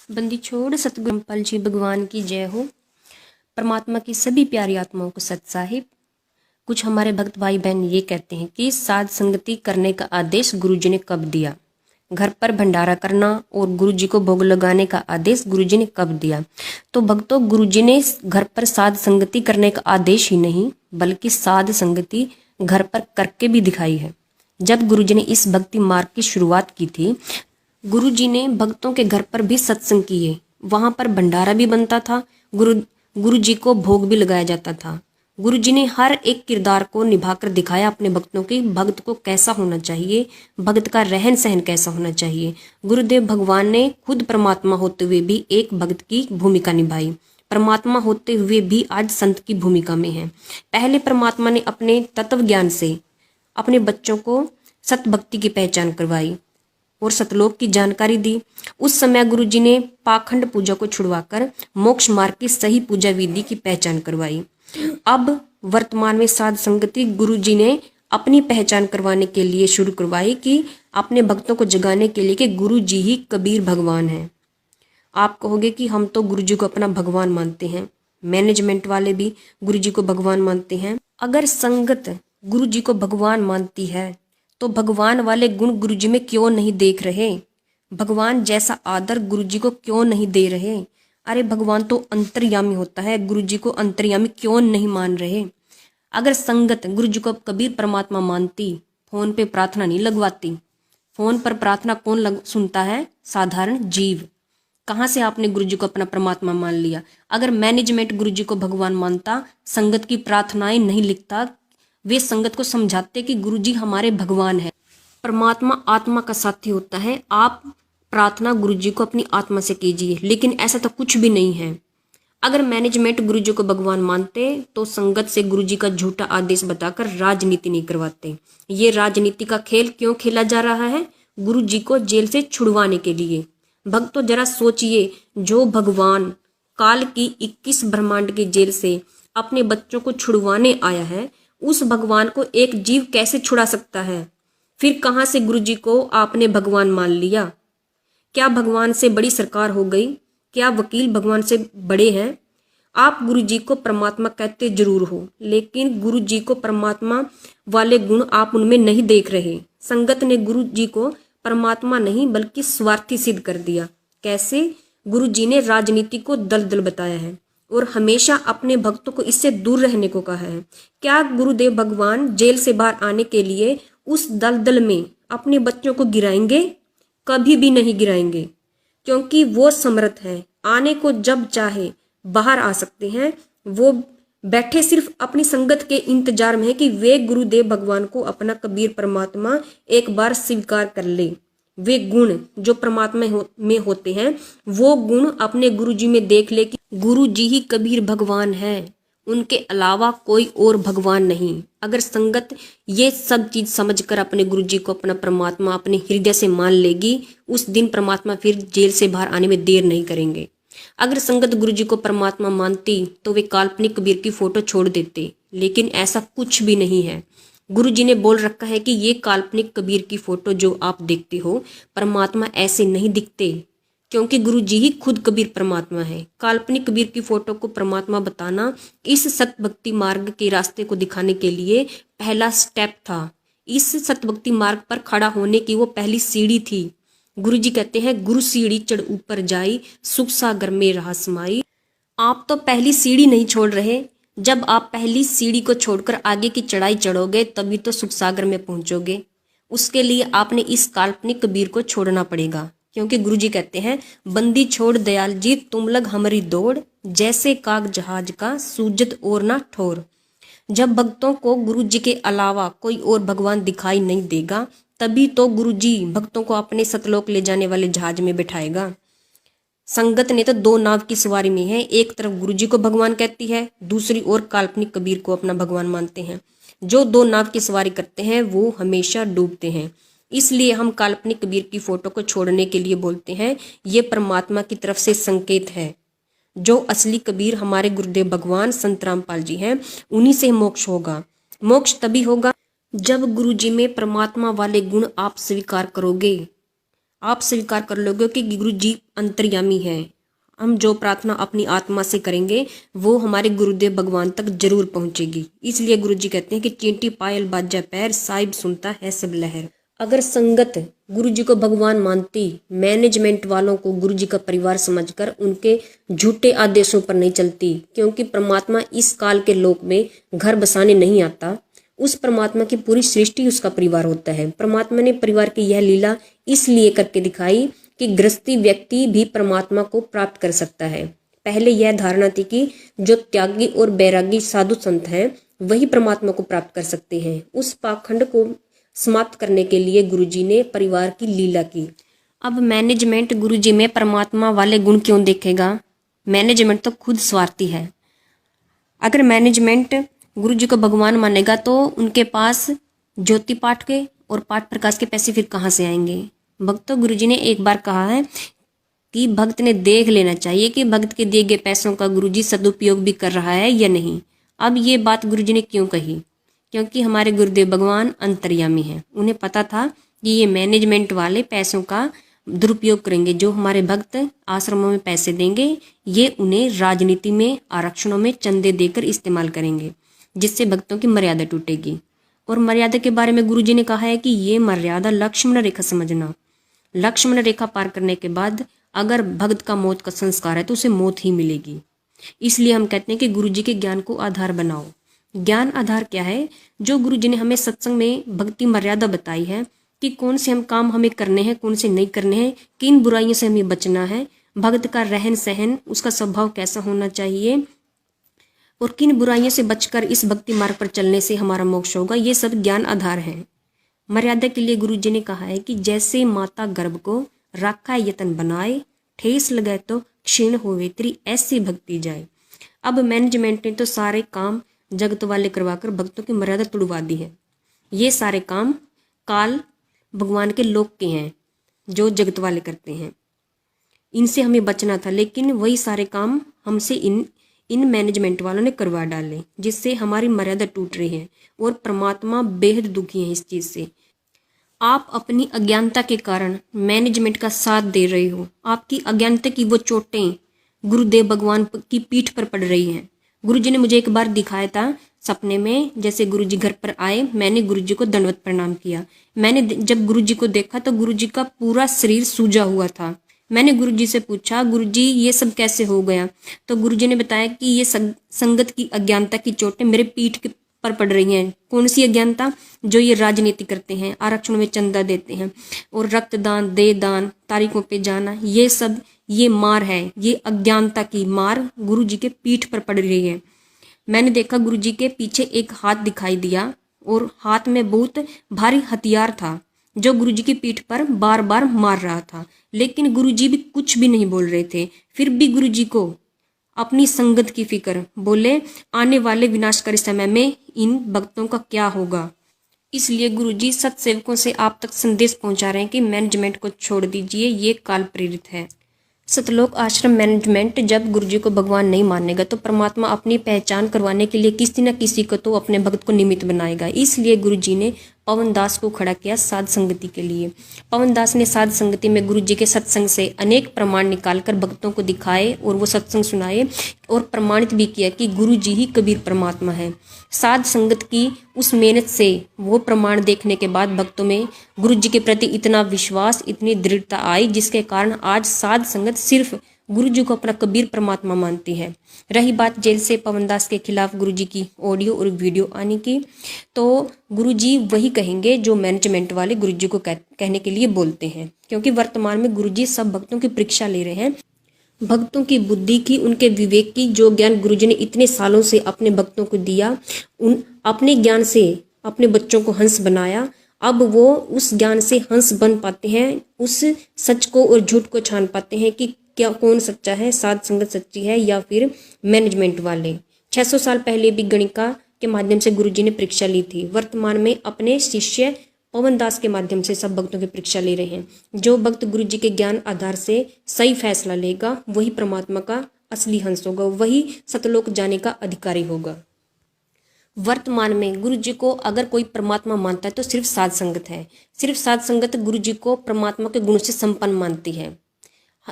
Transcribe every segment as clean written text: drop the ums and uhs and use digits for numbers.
बंदी छोड़ सतगुरु रामपाल जी भगवान की जय हो। परमात्मा की सभी प्यारी आत्माओं को सत साहिब। कुछ हमारे भक्त भाई बहन ये कहते हैं कि साध संगति करने का आदेश गुरुजी ने कब दिया। घर पर भंडारा करना और गुरुजी को भोग लगाने का आदेश गुरुजी ने कब दिया। तो भक्तों, गुरुजी ने घर पर साध संगति करने का आदेश ही नहीं बल्कि साध संगति घर पर करके भी दिखाई है। जब गुरुजी ने इस भक्ति मार्ग की शुरुआत की थी, गुरुजी ने भक्तों के घर पर भी सत्संग किए। वहां पर भंडारा भी बनता था, गुरुजी को भोग भी लगाया जाता था। गुरुजी ने हर एक किरदार को निभाकर दिखाया अपने भक्तों की, भक्त को कैसा होना चाहिए, भक्त का रहन सहन कैसा होना चाहिए। गुरुदेव भगवान ने खुद परमात्मा होते हुए भी एक भक्त की भूमिका निभाई। परमात्मा होते हुए भी आज संत की भूमिका में है। पहले परमात्मा ने अपने तत्व ज्ञान से अपने बच्चों को सत भक्ति की पहचान करवाई और सतलोक की जानकारी दी। उस समय गुरुजी ने पाखंड पूजा को छुड़वाकर मोक्ष मार्ग की सही पूजा विधि की पहचान करवाई। अब वर्तमान में साध संगति गुरुजी ने अपनी पहचान करवाने के लिए शुरू करवाई कि अपने भक्तों को जगाने के लिए कि गुरुजी ही कबीर भगवान है। आप कहोगे कि हम तो गुरुजी को अपना भगवान मानते हैं, मैनेजमेंट वाले भी गुरुजी को भगवान मानते हैं। अगर संगत गुरुजी को भगवान मानती है तो भगवान वाले गुण गुरुजी में क्यों नहीं देख रहे? भगवान जैसा आदर गुरुजी को क्यों नहीं दे रहे? अरे भगवान तो अंतर्यामी होता है, गुरुजी को अंतर्यामी क्यों नहीं मान रहे? अगर संगत गुरुजी को कबीर परमात्मा मानती, फोन पे प्रार्थना नहीं लगवाती। फोन पर प्रार्थना कौन सुनता है? साधारण जीव। कहाँ से आपने गुरुजी को अपना परमात्मा मान लिया? अगर मैनेजमेंट गुरुजी को भगवान मानता, संगत की प्रार्थनाएं नहीं लिखता, वे संगत को समझाते कि गुरुजी हमारे भगवान है। परमात्मा आत्मा का साथी होता है। आप प्रार्थना गुरुजी को अपनी आत्मा से कीजिए, लेकिन ऐसा तो कुछ भी नहीं है। अगर मैनेजमेंट गुरुजी को भगवान मानते तो संगत से गुरुजी का झूठा आदेश बताकर राजनीति नहीं करवाते। ये राजनीति का खेल क्यों खेला जा रहा है? गुरुजी को जेल से छुड़वाने के लिए। भक्तों, जरा सोचिए, जो भगवान काल की 21 ब्रह्मांड की जेल से अपने बच्चों को छुड़वाने आया है, उस भगवान को एक जीव कैसे छुड़ा सकता है? फिर कहां से गुरुजी को आपने भगवान मान लिया? क्या भगवान से बड़ी सरकार हो गई? क्या वकील भगवान से बड़े हैं? आप गुरुजी को परमात्मा कहते जरूर हो, लेकिन गुरुजी को परमात्मा वाले गुण आप उनमें नहीं देख रहे। संगत ने गुरुजी को परमात्मा नहीं बल्कि स्वार्थी सिद्ध कर दिया। कैसे? गुरुजी ने राजनीति को दलदल बताया है और हमेशा अपने भक्तों को इससे दूर रहने को कहा है। क्या गुरुदेव भगवान जेल से बाहर आने के लिए उस दलदल में अपने बच्चों को गिराएंगे? कभी भी नहीं गिराएंगे, क्योंकि वो समर्थ है। आने को जब चाहे बाहर आ सकते हैं। वो बैठे सिर्फ अपनी संगत के इंतजार में है कि वे गुरुदेव भगवान को अपना कबीर परमात्मा एक बार स्वीकार कर ले। वे गुण जो परमात्मा में होते हैं, वो गुण अपने गुरुजी में देख ले कि गुरुजी ही कबीर भगवान है, उनके अलावा कोई और भगवान नहीं। अगर संगत ये सब चीज समझकर अपने गुरुजी को अपना परमात्मा अपने हृदय से मान लेगी, उस दिन परमात्मा फिर जेल से बाहर आने में देर नहीं करेंगे। अगर संगत गुरुजी को परमात्मा मानती तो वे काल्पनिक कबीर की फोटो छोड़ देते, लेकिन ऐसा कुछ भी नहीं है। गुरुजी ने बोल रखा है कि ये काल्पनिक कबीर की फोटो जो आप देखते हो, परमात्मा ऐसे नहीं दिखते, क्योंकि गुरुजी ही खुद कबीर परमात्मा है। काल्पनिक कबीर की फोटो को परमात्मा बताना इस सत भक्ति मार्ग के रास्ते को दिखाने के लिए पहला स्टेप था। इस सत भक्ति मार्ग पर खड़ा होने की वो पहली सीढ़ी थी। गुरुजी कहते हैं, गुरु सीढ़ी चढ़ ऊपर जाई, सुख सागर में रहा समाई। आप तो पहली सीढ़ी नहीं छोड़ रहे। जब आप पहली सीढ़ी को छोड़कर आगे की चढ़ाई चढ़ोगे तभी तो सुख सागर में पहुंचोगे। उसके लिए आपने इस काल्पनिक कबीर को छोड़ना पड़ेगा, क्योंकि गुरुजी कहते हैं, बंदी छोड़ दयाल जी तुम लग हमारी दौड़, जैसे काग जहाज का सूजत और ना ठोर। जब भक्तों को गुरुजी के अलावा कोई और भगवान दिखाई नहीं देगा, तभी तो गुरुजी भक्तों को अपने सतलोक ले जाने वाले जहाज में बिठाएगा। संगत ने तो दो नाव की सवारी में है। एक तरफ गुरुजी को भगवान कहती है, दूसरी ओर काल्पनिक कबीर को अपना भगवान मानते हैं। जो दो नाव की सवारी करते हैं वो हमेशा डूबते हैं। इसलिए हम काल्पनिक कबीर की फोटो को छोड़ने के लिए बोलते हैं, ये परमात्मा की तरफ से संकेत है। जो असली कबीर हमारे गुरुदेव भगवान संत रामपाल जी हैं, उन्हीं से मोक्ष होगा। मोक्ष तभी होगा जब गुरुजी में परमात्मा वाले गुण आप स्वीकार करोगे। आप स्वीकार कर लोगे कि गुरु जी अंतर्यामी है। हम जो प्रार्थना अपनी आत्मा से करेंगे वो हमारे गुरुदेव भगवान तक जरूर पहुंचेगी। इसलिए गुरु जी कहते हैं कि चींटी पायल बाजा पैर, साहिब सुनता है सब लहर। अगर संगत गुरु जी को भगवान मानती, मैनेजमेंट वालों को गुरु जी का परिवार समझकर उनके झूठे आदेशों पर नहीं चलती, क्योंकि परमात्मा इस काल के लोक में घर बसाने नहीं आता। उस परमात्मा की पूरी सृष्टि उसका परिवार होता है। परमात्मा ने परिवार की यह लीला इसलिए करके दिखाई कि गृहस्थी व्यक्ति भी परमात्मा को प्राप्त कर सकता है। पहले यह धारणा थी कि जो त्यागी और बैरागी साधु संत हैं वही परमात्मा को प्राप्त कर सकते हैं। उस पाखंड को समाप्त करने के लिए गुरुजी ने परिवार की लीला की। अब मैनेजमेंट गुरुजी में परमात्मा वाले गुण क्यों देखेगा? मैनेजमेंट तो खुद स्वार्थी है। अगर मैनेजमेंट गुरुजी को भगवान मानेगा तो उनके पास ज्योति पाठ के और पाठ प्रकाश के पैसे फिर कहाँ से आएंगे? भक्तों, गुरुजी ने एक बार कहा है कि भक्त ने देख लेना चाहिए कि भक्त के दिए गए पैसों का गुरुजी सदुपयोग भी कर रहा है या नहीं। अब ये बात गुरुजी ने क्यों कही? क्योंकि हमारे गुरुदेव भगवान अंतर्यामी हैं। उन्हें पता था कि ये मैनेजमेंट वाले पैसों का दुरुपयोग करेंगे। जो हमारे भक्त आश्रमों में पैसे देंगे ये उन्हें राजनीति में, आरक्षणों में चंदे देकर इस्तेमाल करेंगे, जिससे भक्तों की मर्यादा टूटेगी। और मर्यादा के बारे में गुरुजी ने कहा है कि ये मर्यादा लक्ष्मण रेखा समझना। लक्ष्मण रेखा पार करने के बाद अगर भक्त का मौत का संस्कार है तो उसे मौत ही मिलेगी। इसलिए हम कहते हैं कि गुरुजी के ज्ञान को आधार बनाओ। ज्ञान आधार क्या है? जो गुरुजी ने हमें सत्संग में भक्ति मर्यादा बताई है कि कौन से हम काम हमें करने हैं, कौन से नहीं करने हैं, किन बुराइयों से हमें बचना है, भक्त का रहन सहन, उसका स्वभाव कैसा होना चाहिए और किन बुराइयों से बचकर इस भक्ति मार्ग पर चलने से हमारा मोक्ष होगा, ये सब ज्ञान आधार है। मर्यादा के लिए गुरुजी ने कहा है कि जैसे माता गर्भ को राखा यतन बनाए, ठेस लगाए तो क्षीण होवे तेरी ऐसी भक्ति जाए। अब मैनेजमेंट ने तो सारे काम जगत वाले करवाकर भक्तों की मर्यादा तुड़वा दी है। ये सारे काम काल भगवान के लोक के हैं जो जगत वाले करते हैं। इनसे हमें बचना था, लेकिन वही सारे काम हमसे इन मैनेजमेंट वालों ने करवा डाले, जिससे हमारी मर्यादा टूट रही है और परमात्मा बेहद दुखी है इस चीज से। आप अपनी अज्ञानता के कारण मैनेजमेंट का साथ दे रहे हो। आपकी अज्ञानता की वो चोटें गुरुदेव भगवान की पीठ पर पड़ रही हैं। गुरुजी ने मुझे एक बार दिखाया था सपने में, जैसे गुरुजी घर पर आए, मैंने गुरुजी को दंडवत प्रणाम किया। मैंने जब गुरुजी को देखा तो गुरुजी का पूरा शरीर सूजा हुआ था। मैंने गुरुजी से पूछा, गुरुजी ये सब कैसे हो गया? तो गुरुजी ने बताया कि ये संगत की अज्ञानता की चोटें मेरे पीठ पर पड़ रही हैं। कौन सी अज्ञानता? जो ये राजनीति करते हैं, आरक्षण में चंदा देते हैं और रक्तदान, दे दान, तारीखों पे जाना, ये सब ये मार है। ये अज्ञानता की मार गुरुजी के पीठ पर पड़ रही है। मैंने देखा गुरुजी के पीछे एक हाथ दिखाई दिया और हाथ में बहुत भारी हथियार था जो गुरुजी की पीठ पर बार बार मार रहा था, लेकिन गुरुजी भी कुछ भी नहीं बोल रहे थे। फिर भी गुरुजी को अपनी संगत की फिक्र, बोले आने वाले विनाशकारी समय में इन भक्तों का क्या होगा। इसलिए गुरुजी सत्सेवकों से आप तक संदेश पहुंचा रहे हैं कि मैनेजमेंट को छोड़ दीजिए, ये काल प्रेरित है। सतलोक आश्रम मैनेजमेंट जब गुरुजी को भगवान नहीं मानेगा तो परमात्मा अपनी पहचान करवाने के लिए किसी न किसी को तो अपने भक्त को निमित्त बनाएगा। इसलिए गुरुजी ने पवन दास को खड़ा किया साध संगति के लिए। पवन दास ने साध संगति में गुरुजी के सत्संग से अनेक प्रमाण निकालकर भक्तों को दिखाए और वो सत्संग सुनाए और प्रमाणित भी किया कि गुरुजी ही कबीर परमात्मा है। साध संगत की उस मेहनत से वो प्रमाण देखने के बाद भक्तों में गुरुजी के प्रति इतना विश्वास, इतनी दृढ़ता आई, जिसके कारण आज साध संगत सिर्फ गुरुजी को अपना कबीर परमात्मा मानती है। रही बात जेल से पवनदास के खिलाफ गुरुजी की ऑडियो और वीडियो आने की, तो गुरुजी वही कहेंगे जो मैनेजमेंट वाले गुरुजी को कहने के लिए बोलते हैं, क्योंकि वर्तमान में गुरुजी सब भक्तों की परीक्षा ले रहे हैं। भक्तों की बुद्धि की, उनके विवेक की, जो ज्ञान गुरुजी ने इतने सालों से अपने भक्तों को दिया, उन अपने ज्ञान से अपने बच्चों को हंस बनाया, अब वो उस ज्ञान से हंस बन पाते हैं, उस सच को और झूठ को छान पाते हैं कि क्या कौन सच्चा है, साध संगत सच्ची है या फिर मैनेजमेंट वाले। 600 साल पहले भी गणिका के माध्यम से गुरुजी ने परीक्षा ली थी। वर्तमान में अपने शिष्य पवन दास के माध्यम से सब भक्तों की परीक्षा ले रहे हैं। जो भक्त गुरुजी के ज्ञान आधार से सही फैसला लेगा वही परमात्मा का असली हंस होगा, वही सतलोक जाने का अधिकारी होगा। वर्तमान में गुरु जी को अगर कोई परमात्मा मानता है तो सिर्फ साध संगत है। सिर्फ साध संगत गुरु जी को परमात्मा के गुण से संपन्न मानती है।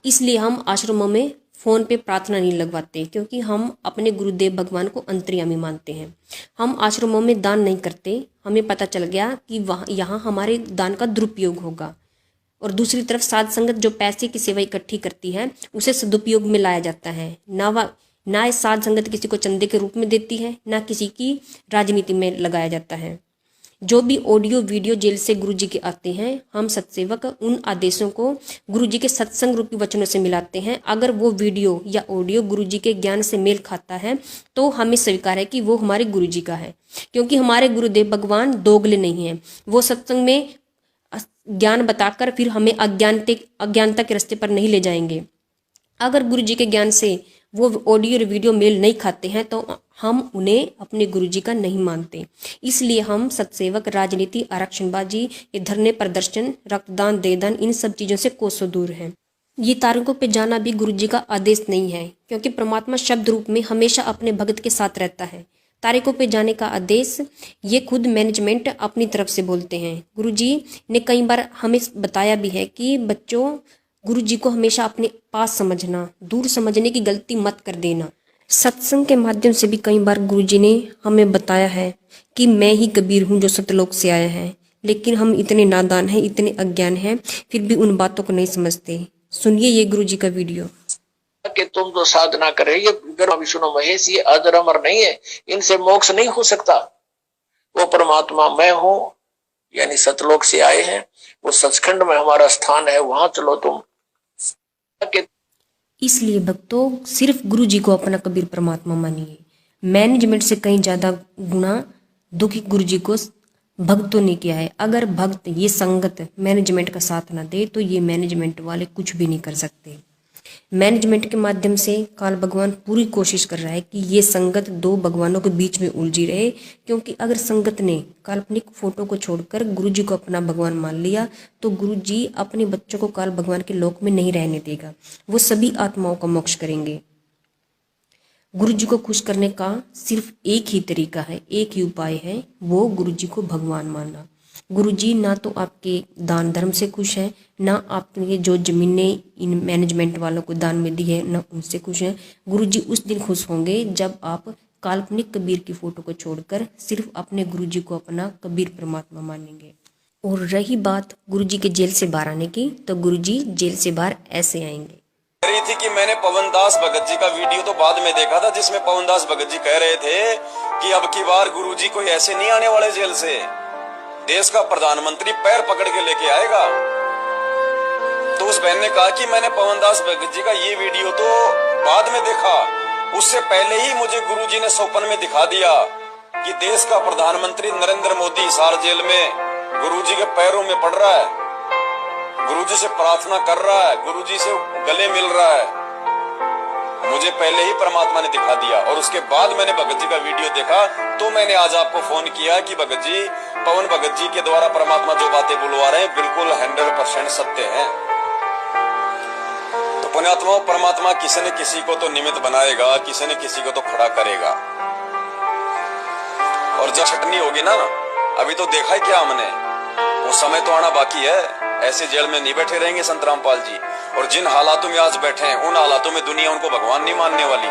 इसलिए हम आश्रमों में फ़ोन पे प्रार्थना नहीं लगवाते, क्योंकि हम अपने गुरुदेव भगवान को अंतर्यामी मानते हैं। हम आश्रमों में दान नहीं करते, हमें पता चल गया कि यहाँ हमारे दान का दुरुपयोग होगा। और दूसरी तरफ साध संगत जो पैसे की सेवा इकट्ठी करती है उसे सदुपयोग में लाया जाता है। ना साध संगत किसी को चंदे के रूप में देती है, ना किसी की राजनीति में लगाया जाता है। जो भी ऑडियो वीडियो जेल से गुरुजी के आते हैं, हम सत्सेवक उन आदेशों को गुरुजी के सत्संग रूपी वचनों से मिलाते हैं। अगर वो वीडियो या ऑडियो गुरुजी के ज्ञान से मेल खाता है तो हमें स्वीकार है कि वो हमारे गुरुजी का है, क्योंकि हमारे गुरुदेव भगवान दोगले नहीं हैं। वो सत्संग में ज्ञान बताकर फिर हमें अज्ञानता के रास्ते पर नहीं ले जाएंगे। अगर गुरुजी के ज्ञान से वो ऑडियो और वीडियो मेल नहीं खाते हैं तो हम उन्हें अपने गुरुजी का नहीं मानते। इसलिए हम सत्सेवक राजनीति, आरक्षणबाजी, ये धरने प्रदर्शन, रक्तदान, देदान, इन सब चीज़ों से कोसों दूर हैं। ये तारकों पे जाना भी गुरुजी का आदेश नहीं है, क्योंकि परमात्मा शब्द रूप में हमेशा अपने भक्त के साथ रहता है। तारीखों पे जाने का आदेश ये खुद मैनेजमेंट अपनी तरफ से बोलते हैं। गुरुजी ने कई बार हमें बताया भी है कि बच्चों, गुरुजी को हमेशा अपने पास समझना, दूर समझने की गलती मत कर देना। सत्संग के माध्यम से भी कई बार गुरुजी ने हमें बताया है कि मैं ही कबीर हूँ जो सतलोक से आया है, लेकिन हम इतने नादान हैं, इतने अज्ञान हैं, फिर भी उन बातों को नहीं समझते। सुनिए ये गुरुजी का वीडियो। कि तुम तो साधना करे, ये विष्णु महेश, ये अजर अमर नहीं है, इनसे मोक्ष नहीं हो सकता। वो परमात्मा मैं हूँ, यानी सतलोक से आए हैं, वो सचखंड में हमारा स्थान है, वहां चलो तुम। इसलिए भक्तों, सिर्फ गुरुजी को अपना कबीर परमात्मा मानिए। मैनेजमेंट से कहीं ज्यादा गुना दुखी गुरुजी को भक्तों ने किया है। अगर भक्त ये संगत मैनेजमेंट का साथ ना दे तो ये मैनेजमेंट वाले कुछ भी नहीं कर सकते। मैनेजमेंट के माध्यम से काल भगवान पूरी कोशिश कर रहा है कि ये संगत दो भगवानों के बीच में उलझी रहे, क्योंकि अगर संगत ने काल्पनिक फोटो को छोड़कर गुरुजी को अपना भगवान मान लिया तो गुरुजी अपने बच्चों को काल भगवान के लोक में नहीं रहने देगा। वो सभी आत्माओं का मोक्ष करेंगे। गुरुजी को खुश करने का सिर्फ एक ही तरीका है, एक ही उपाय है, वो गुरुजी को भगवान मानना। गुरुजी ना तो आपके दान धर्म से खुश हैं, ना आपके जो जमीनें इन मैनेजमेंट वालों को दान में दी है ना उनसे खुश हैं। गुरुजी उस दिन खुश होंगे जब आप काल्पनिक कबीर की फोटो को छोड़कर सिर्फ अपने गुरुजी को अपना कबीर परमात्मा मानेंगे। और रही बात गुरुजी के जेल से बाहर आने की, तो गुरुजी जेल से बाहर ऐसे आएंगे। रही थी कि मैंने पवन दास भगत जी का वीडियो तो बाद में देखा था, जिसमें पवन दास भगत जी कह रहे थे कि अब की बार गुरुजी कोई ऐसे नहीं आने वाले जेल से, देश का प्रधानमंत्री पैर पकड़ के लेके आएगा। तो उस बहन ने कहा कि मैंने पवन दास भगत जी का ये वीडियो तो बाद में देखा, उससे पहले ही मुझे गुरुजी ने स्वप्न में दिखा दिया कि देश का प्रधानमंत्री नरेंद्र मोदी हिसार जेल में गुरुजी के पैरों में पड़ रहा है, गुरुजी से प्रार्थना कर रहा है, गुरुजी से गले मिल रहा है। मुझे पहले ही परमात्मा ने दिखा दिया। और उसके बाद मैंने भगत जी का वीडियो देखा, तो मैंने आज आपको फोन किया कि भगत जी, पवन भगत जी के द्वारा परमात्मा जो बातें बुलवा रहे हैं बिल्कुल 100% सत्य है। तो पुण्यात्मा, परमात्मा किसी न किसी को तो निमित्त बनाएगा, किसी न किसी को तो खड़ा करेगा। और जब छटनी होगी ना, अभी तो देखा है क्या हमने, वो समय तो आना बाकी है। ऐसे जेल में नहीं बैठे रहेंगे संत रामपाल जी, और जिन हालातों में आज बैठे हैं उन हालातों में दुनिया उनको भगवान नहीं मानने वाली।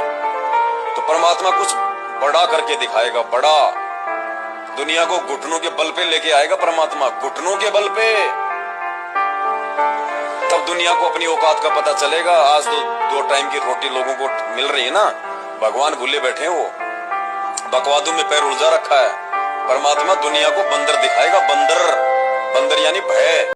तो परमात्मा कुछ बड़ा करके दिखाएगा, बड़ा। दुनिया को घुटनों के बल पे लेके आएगा परमात्मा, घुटनों के बल पे। तब दुनिया को अपनी औकात का पता चलेगा। आज तो 2 टाइम की रोटी लोगों को मिल रही है ना, भगवान भूले बैठे हैं, वो बकवादों में पैर उलझा रखा है। परमात्मा दुनिया को बंदर दिखाएगा, बंदर, बंदर यानी भय।